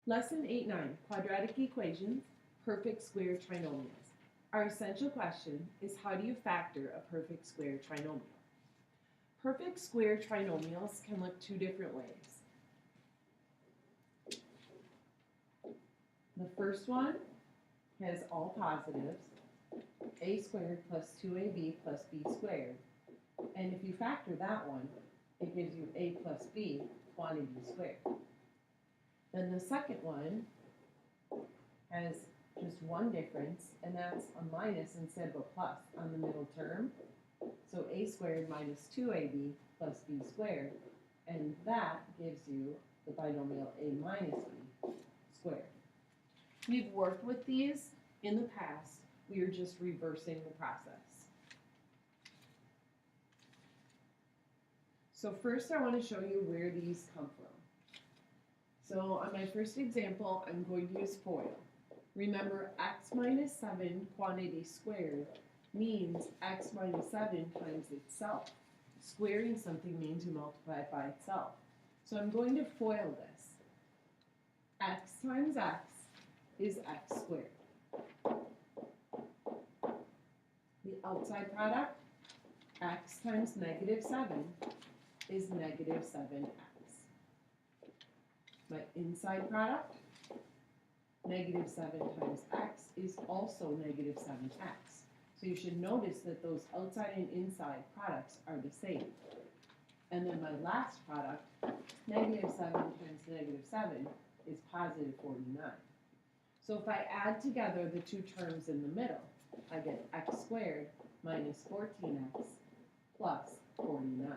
Lesson 8-9, Quadratic Equations, Perfect Square Trinomials. Our essential question is how do you factor a perfect square trinomial? Perfect square trinomials can look two different ways. The first one has all positives, a squared plus 2ab plus b squared. And if you factor that one, it gives you a plus b quantity squared. Then the second one has just one difference, and that's a minus instead of a plus on the middle term. So a squared minus 2ab plus b squared, and that gives you the binomial a minus b squared. We've worked with these in the past. We are just reversing the process. So first I want to show you where these come from. So on my first example, I'm going to use FOIL. Remember, x minus 7 quantity squared means x minus 7 times itself. Squaring something means you multiply it by itself. So I'm going to FOIL this. X times x is x squared. The outside product, x times negative 7, is negative 7x. My inside product, negative 7 times x, is also negative 7x. So you should notice that those outside and inside products are the same. And then my last product, negative 7 times negative 7, is positive 49. So if I add together the two terms in the middle, I get x squared minus 14x plus 49.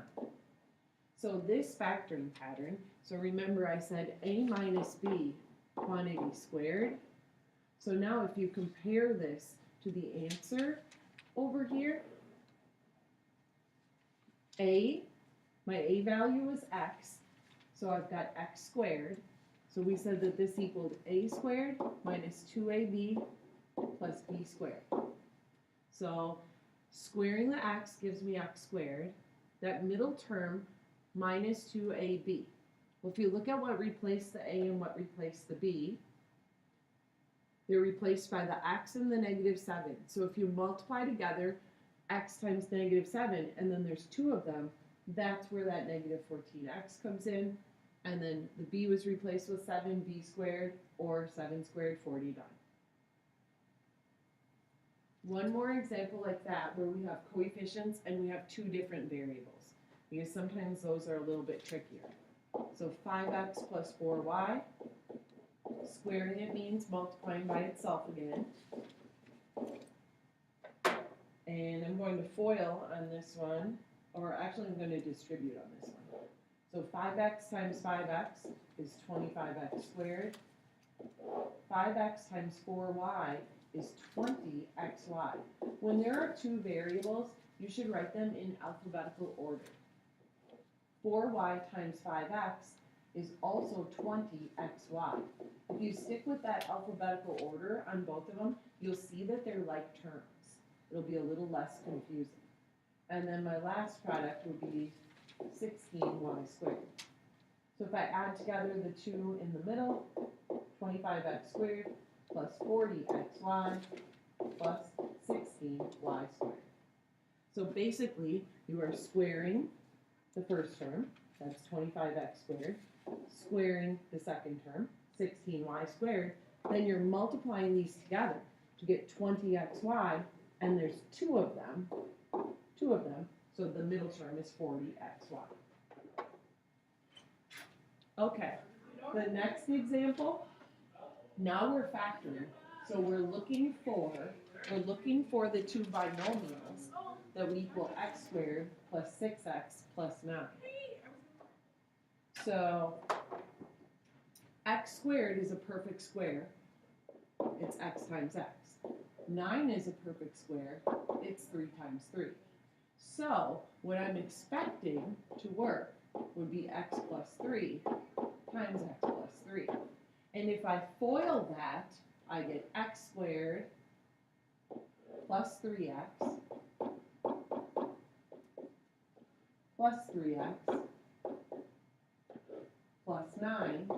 So this factoring pattern, so remember I said a minus b quantity squared. So now if you compare this to the answer over here, my a value is x, so I've got x squared. So we said that this equaled a squared minus 2ab plus b squared. So squaring the x gives me x squared. That middle term, minus 2ab. Well, if you look at what replaced the a and what replaced the b, they're replaced by the x and the negative 7. So if you multiply together x times negative 7, and then there's two of them, that's where that negative 14x comes in. And then the b was replaced with 7b squared, or 7 squared, 40 done. One more example like that where we have coefficients and we have two different variables, because sometimes those are a little bit trickier. So 5x plus 4y, squaring it means multiplying by itself again. And I'm going to FOIL on this one, or actually I'm going to distribute on this one. So 5x times 5x is 25x squared. 5x times 4y is 20xy. When there are two variables, you should write them in alphabetical order. 4y times 5x is also 20xy. If you stick with that alphabetical order on both of them, you'll see that they're like terms. It'll be a little less confusing. And then my last product would be 16y squared. So if I add together the two in the middle, 25x squared plus 40xy plus 16y squared. So basically, you are squaring the first term, that's 25x squared, squaring the second term, 16y squared, then you're multiplying these together to get 20xy, and there's two of them, so the middle term is 40xy. Okay, the next example, now we're factoring, so we're looking for the two binomials that would equal x squared plus 6x plus 9. So x squared is a perfect square. It's x times x. 9 is a perfect square. It's 3 times 3. So what I'm expecting to work would be x plus 3 times x plus 3. And if I FOIL that, I get x squared plus 3x plus 3x plus 9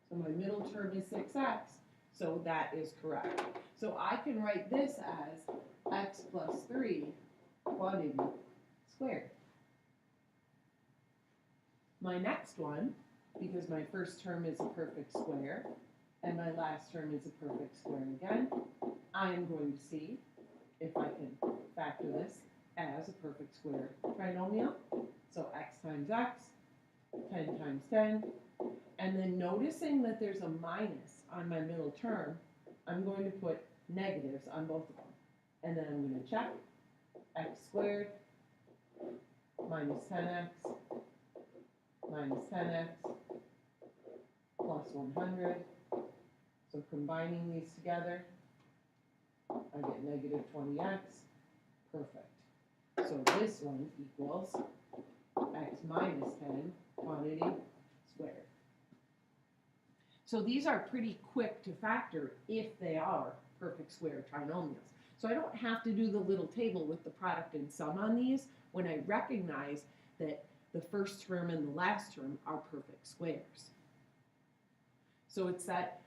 So my middle term is 6x, so that is correct. So I can write this as x plus 3 quantity squared. My next one, because my first term is a perfect square, and my last term is a perfect square again, I am going to see if I can factor this as a perfect square trinomial. So x times x, 10 times 10, and then noticing that there's a minus on my middle term, I'm going to put negatives on both of them. And then I'm going to check x squared minus 10x minus 10x plus 100. So combining these together, I get negative 20x. Perfect. So this one equals x minus 10 quantity squared. So these are pretty quick to factor if they are perfect square trinomials. So I don't have to do the little table with the product and sum on these when I recognize that the first term and the last term are perfect squares. So it's that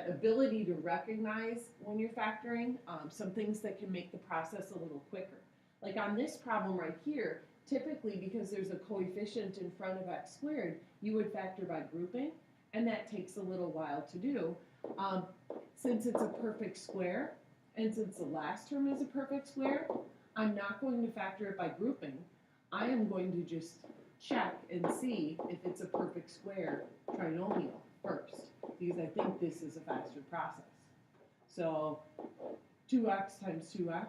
ability to recognize when you're factoring some things that can make the process a little quicker. Like on this problem right here, typically because there's a coefficient in front of x squared, you would factor by grouping, and that takes a little while to do. Since it's a perfect square, and since the last term is a perfect square, I'm not going to factor it by grouping. I am going to just check and see if it's a perfect square trinomial first, because I think this is a faster process. So 2x times 2x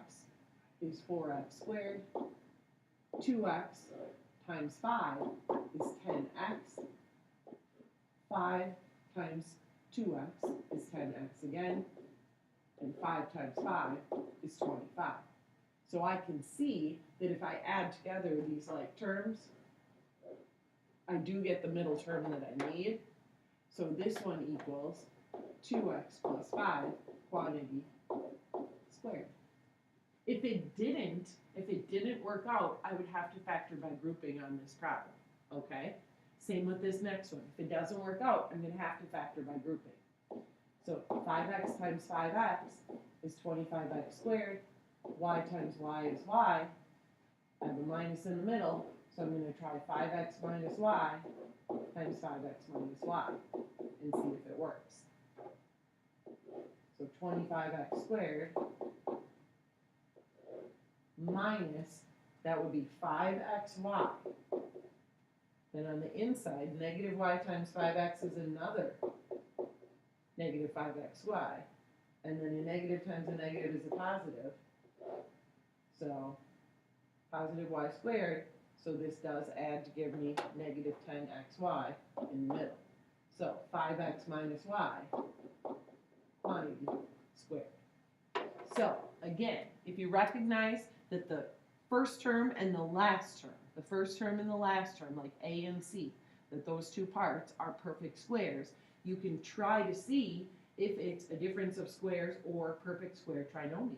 is 4x squared. 2x times 5 is 10x. 5 times 2x is 10x again. And 5 times 5 is 25. So I can see that if I add together these like terms, I do get the middle term that I need. So this one equals 2x plus 5 quantity squared. If it didn't work out, I would have to factor by grouping on this problem, okay? Same with this next one. If it doesn't work out, I'm going to have to factor by grouping. So 5x times 5x is 25x squared. Y times y is y. I have a minus in the middle, so I'm going to try 5x minus y times 5x minus y and see if it works. So 25x squared minus, that would be 5xy. Then on the inside, negative y times 5x is another negative 5xy. And then a negative times a negative is a positive. So positive y squared. So this does add to give me negative 10xy in the middle. So 5x minus y quantity squared. So again, if you recognize that the first term and the last term, like A and C, that those two parts are perfect squares, you can try to see if it's a difference of squares or perfect square trinomial,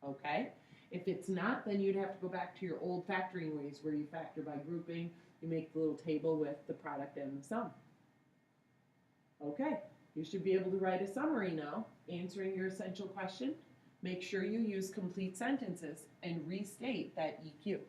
okay? If it's not, then you'd have to go back to your old factoring ways where you factor by grouping, you make the little table with the product and the sum. Okay, you should be able to write a summary now, answering your essential question. Make sure you use complete sentences and restate that EQ.